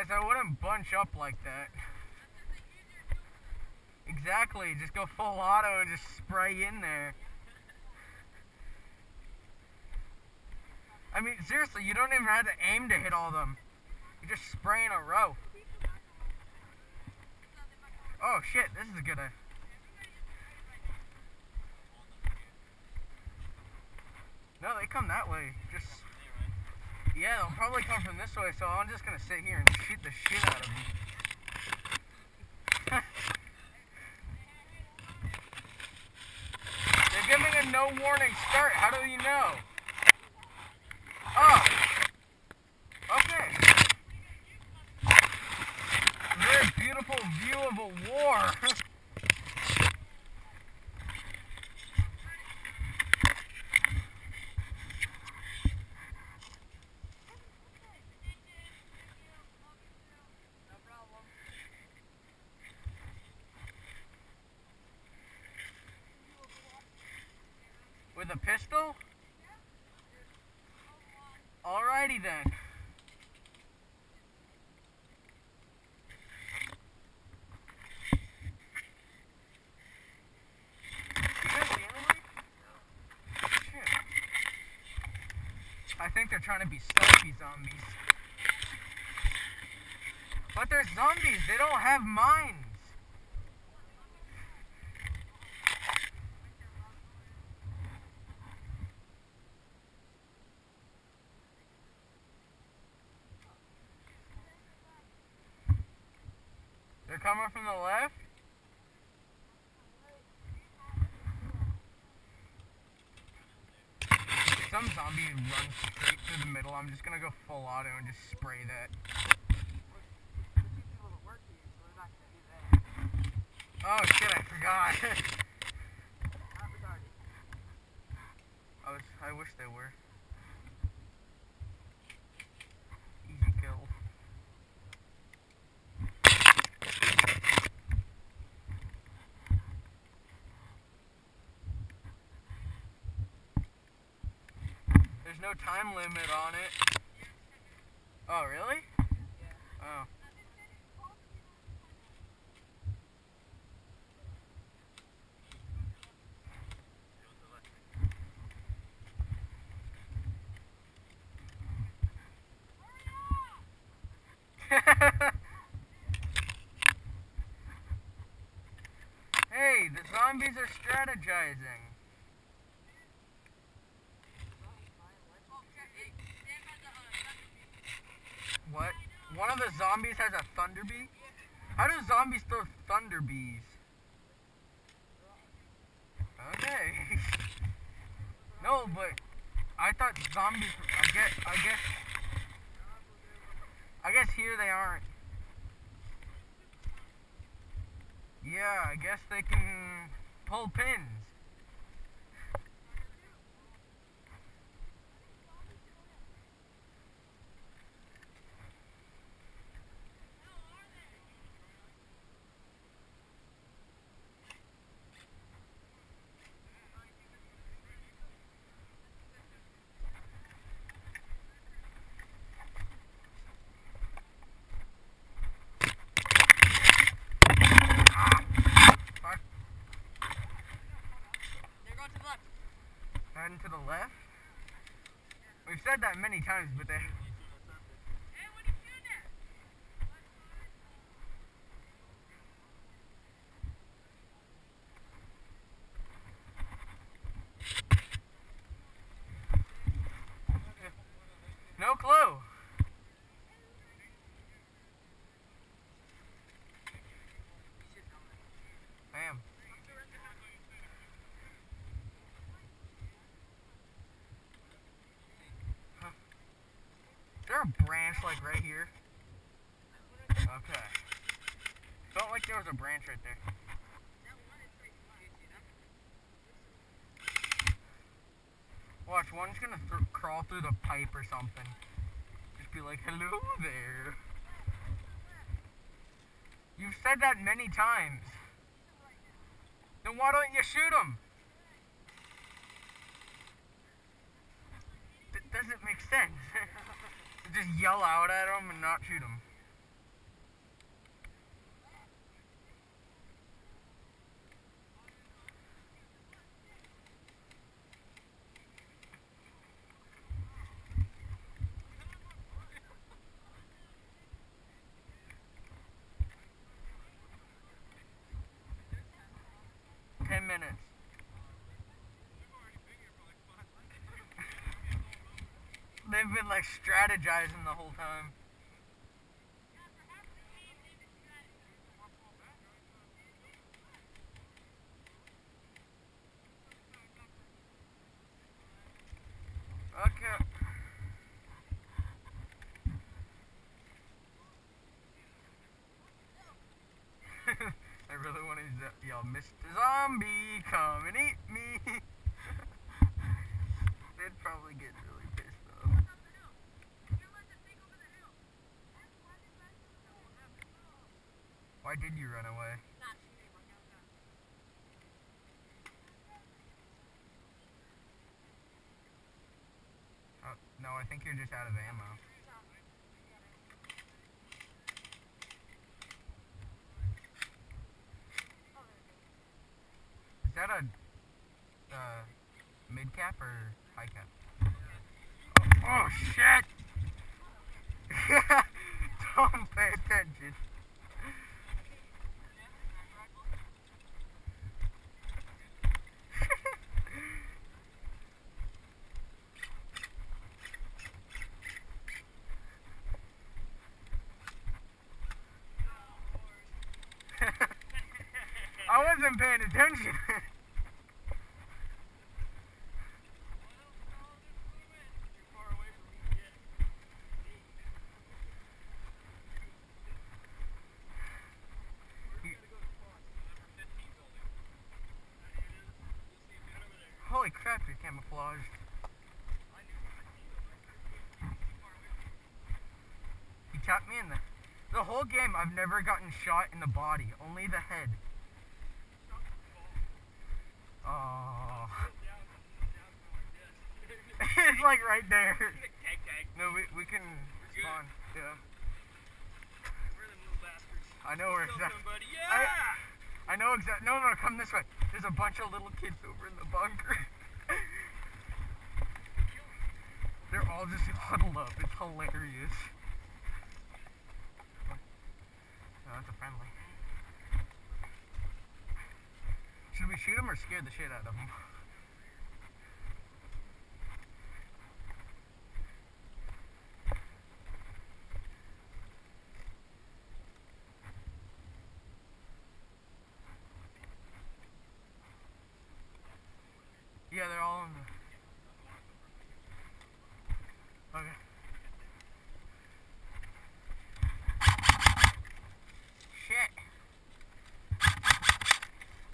Guys, I wouldn't bunch up like that. Exactly, just go full auto and just spray in there. I mean, seriously, you don't even have to aim to hit all of them. You just spray in a row. Oh shit, this is a good idea. No, they come that way. Just yeah, they'll probably come from this way, so I'm just gonna sit here and shoot the shit out of them. They're giving a no warning start. How do you know? Oh, okay. Very beautiful view of a war. With a pistol? Alrighty then. I think they're trying to be stealthy zombies. But they're zombies, they don't have minds. They're coming from the left? Some zombie runs straight through the middle. I'm just gonna go full auto and just spray that. Oh shit, I forgot. I wish they were. Easy kill. There's no time limit on it. Oh, really? Yeah. Oh. Hey, the zombies are strategizing. What? One of the zombies has a thunder bee? How do zombies throw thunder bees? Okay. No, but I thought zombies. I guess here they aren't. Yeah, I guess they can pull pins. Heading to the left? We've said that many times, but they... No clue. Bam. Huh. Is there a branch like right here? Okay. Felt like there was a branch right there. Watch, one's gonna crawl through the pipe or something. Just be like, hello there. You've said that many times. Then why don't you shoot him? That doesn't make sense. Just yell out at him and not shoot him. minutes. They've been like strategizing the whole time. Okay. I really want to yell, Mr. Zombie, come and eat me. They'd probably get really pissed off. Why did you run away? Oh, no, I think you're just out of ammo. Is that a mid cap or high cap? Oh shit! Don't pay attention. I wasn't paying attention. Holy crap, you're camouflaged. He tapped me in the whole game. I've never gotten shot in the body, only the head. Oh. It's like right there. No, we can spawn. Yeah. I know where exactly. I know exactly. No, come this way. There's a bunch of little kids over in the bunker. They're all just huddled up. It's hilarious. No, that's a friendly. Should we shoot him or scare the shit out of him? Yeah, they're all in the... Okay. Shit.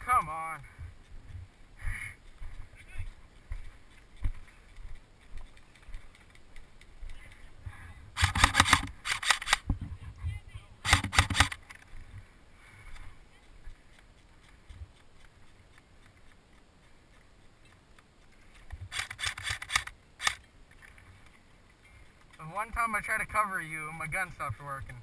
Come on. One time I tried to cover you and my gun stopped working.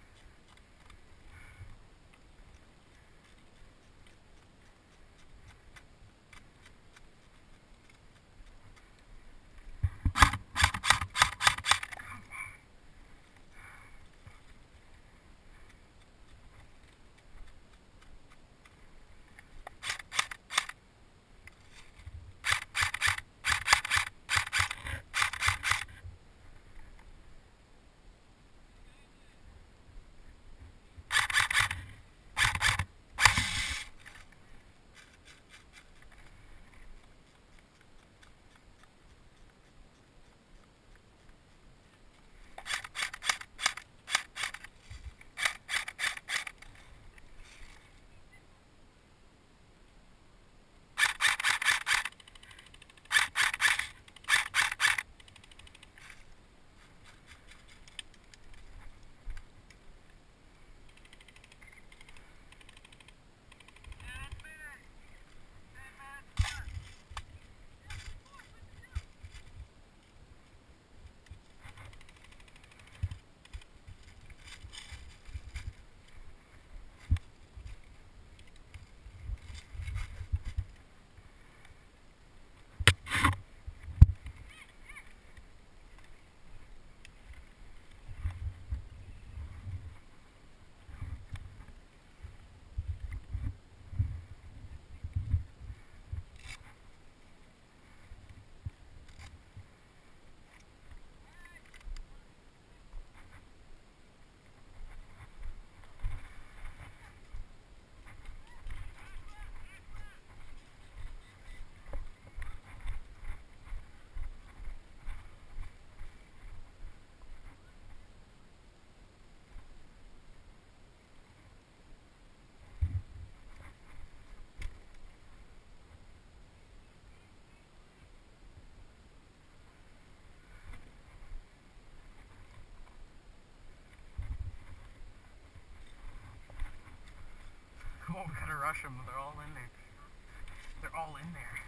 Oh, we gotta rush them. They're all in there. They're all in there.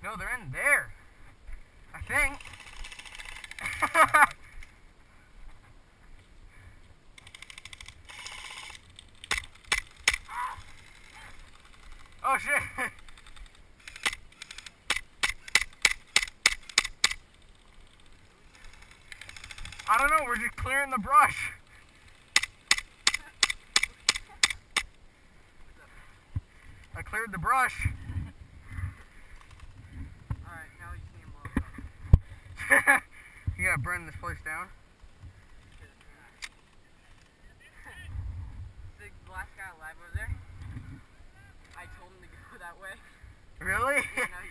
No, they're in there. I think. Oh shit. I don't know, we're just clearing the brush. I cleared the brush. Alright, now you see him. You gotta burn this place down. The last guy alive over there, I told him to go that way. Really? And I